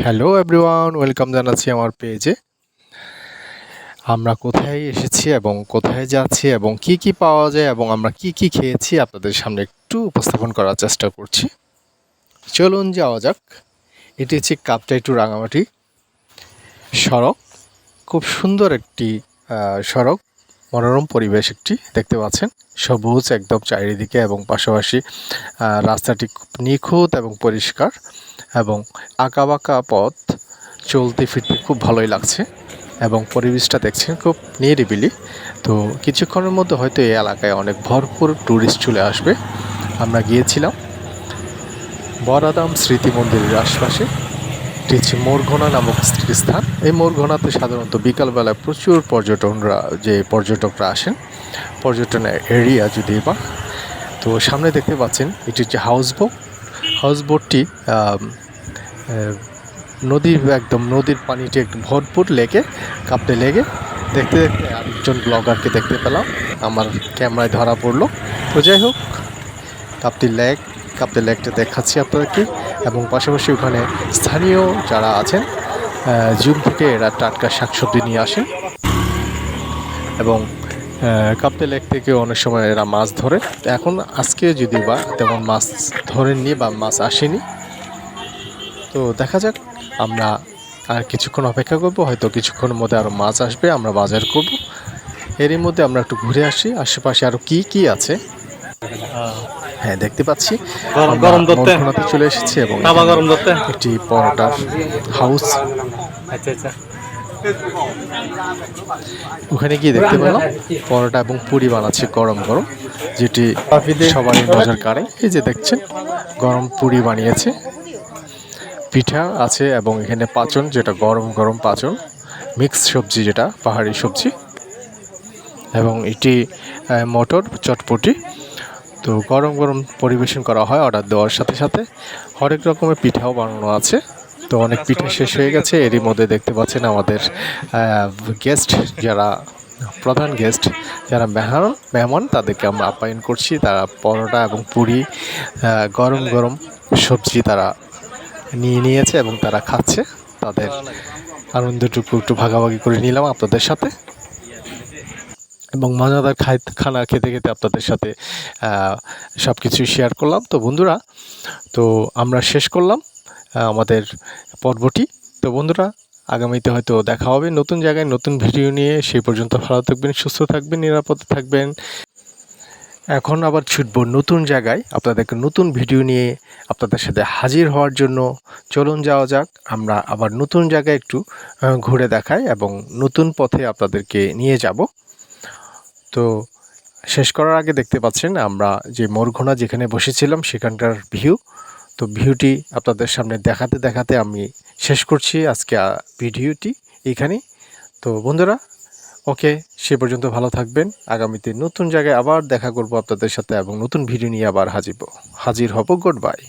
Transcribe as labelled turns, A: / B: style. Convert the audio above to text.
A: Hello everyone, welcome জানাচ্ছি আমার পেজে। আমরা কোথায় এসেছি এবং কোথায় যাচ্ছি এবং কি কি পাওয়া যায় এবং আমরা কি কি খেয়েছি আপনাদের সামনে একটু উপস্থাপন করার চেষ্টা করছি। চলুন যাওয়া যাক। এটি হচ্ছে কাপ্তাই টু রাঙামাটি সড়ক। খুব সুন্দর একটি সড়ক, মনোরম পরিবেশ একটি দেখতে পাচ্ছেন, সবুজ একদম চারিদিকে এবং পাশাপাশি রাস্তাটি খুব নিখুঁত এবং পরিষ্কার এবং আঁকাবাঁকা পথ, চলতে ফিরতে খুব ভালোই লাগছে এবং পরিবেশটা দেখছেন খুব নিরিবিলি। তো কিছুক্ষণের মধ্যে হয়তো এই এলাকায় অনেক ভরপুর ট্যুরিস্ট চলে আসবে। আমরা গিয়েছিলাম বরাদাম স্মৃতি মন্দিরের আশপাশে। এটি হচ্ছে মোরঘোনা নামক স্থান। এই মোরঘোনাতে সাধারণত বিকালবেলায় প্রচুর পর্যটকরা আসেন, পর্যটন এরিয়া যদি বা। তো সামনে দেখতে পাচ্ছেন এটি হচ্ছে হাউসবোটটি নদীর পানিটি একটু ভরপুর লেগে কাঁপতে লেগে দেখতে দেখতে আরেকজন ব্লগারকে দেখতে পেলাম, আমার ক্যামেরায় ধরা পড়লো। তো যাই হোক, কাপ্তি লেকটা দেখাচ্ছি আপনাদেরকে এবং পাশাপাশি ওখানে স্থানীয় যারা আছেন জুম থেকে এরা টাটকা শাকসবজি নিয়ে আসেন এবং কাপ্তি লেক থেকে অনেক সময় এরা মাছ ধরে। এখন আজকে যদি বা তেমন মাছ ধরেননি বা মাছ আসেনি, তো দেখা যাক। আমরা আর কিছুক্ষণ অপেক্ষা করব, হয়তো কিছুক্ষণের মধ্যে আরও মাছ আসবে, আমরা বাজার করব। এরই মধ্যে আমরা একটু ঘুরে আসি আশেপাশে আরও কি কি আছে। হ্যাঁ, দেখতে পাচ্ছি মোরঘোনাতে চলে এসেছি এবং একটি পরোটার হাউস। ওখানে গিয়ে দেখতে পেলাম পরোটা এবং পুরি বানাচ্ছে গরম গরম, যেটি সবারই নজর কাড়ে। এই যে দেখছেন, গরম পুরি বানিয়েছে, পিঠা আছে এবং এখানে পাচন, যেটা গরম গরম পাচন, মিক্স সবজি, যেটা পাহাড়ি সবজি, এবং এটি মটর চটপটি। তো গরম গরম পরিবেশন করা হয় অর্ডার দেওয়ার সাথে সাথে। হরেক রকমের পিঠাও বানানো আছে। তো অনেক পিঠা শেষ হয়ে গেছে। এরই মধ্যে দেখতে পাচ্ছেন আমাদের গেস্ট, যারা প্রধান গেস্ট, যারা মেহমান, তাদেরকে আমরা আপ্যায়ন করছি। তারা পরোটা এবং পুরি, গরম গরম সবজি তারা নিয়েছে এবং তারা খাচ্ছে। তাদের আনন্দটুকু একটু ভাগাভাগি করে নিলাম আপনাদের সাথে এবং মজাদার খানা খেতে খেতে আপনাদের সাথে সব কিছু শেয়ার করলাম। তো বন্ধুরা, তো আমরা শেষ করলাম আমাদের পর্বটি। তো বন্ধুরা, আগামীতে হয়তো দেখা হবে নতুন জায়গায় নতুন ভিডিও নিয়ে। সেই পর্যন্ত ভালো থাকবেন, সুস্থ থাকবেন, নিরাপদে থাকবেন। এখন আবার ছুটবো নতুন জায়গায় আপনাদেরকে নতুন ভিডিও নিয়ে আপনাদের সাথে হাজির হওয়ার জন্য। চলুন যাওয়া যাক। আমরা আবার নতুন জায়গায় একটু ঘুরে দেখাই এবং নতুন পথে আপনাদেরকে নিয়ে যাব। তো শেষ করার আগে দেখতে পাচ্ছেন আমরা যে মোরঘোনা যেখানে বসেছিলাম সেখানকার ভিউ। তো ভিউটি আপনাদের সামনে দেখাতে দেখাতে আমি শেষ করছি আজকে ভিডিওটি এখানেই। তো বন্ধুরা, ওকে, সে পর্যন্ত ভালো থাকবেন। আগামীতে নতুন জায়গায় আবার দেখা করব আপনাদের সাথে এবং নতুন ভিডিও নিয়ে আবার হাজির হব। Good bye.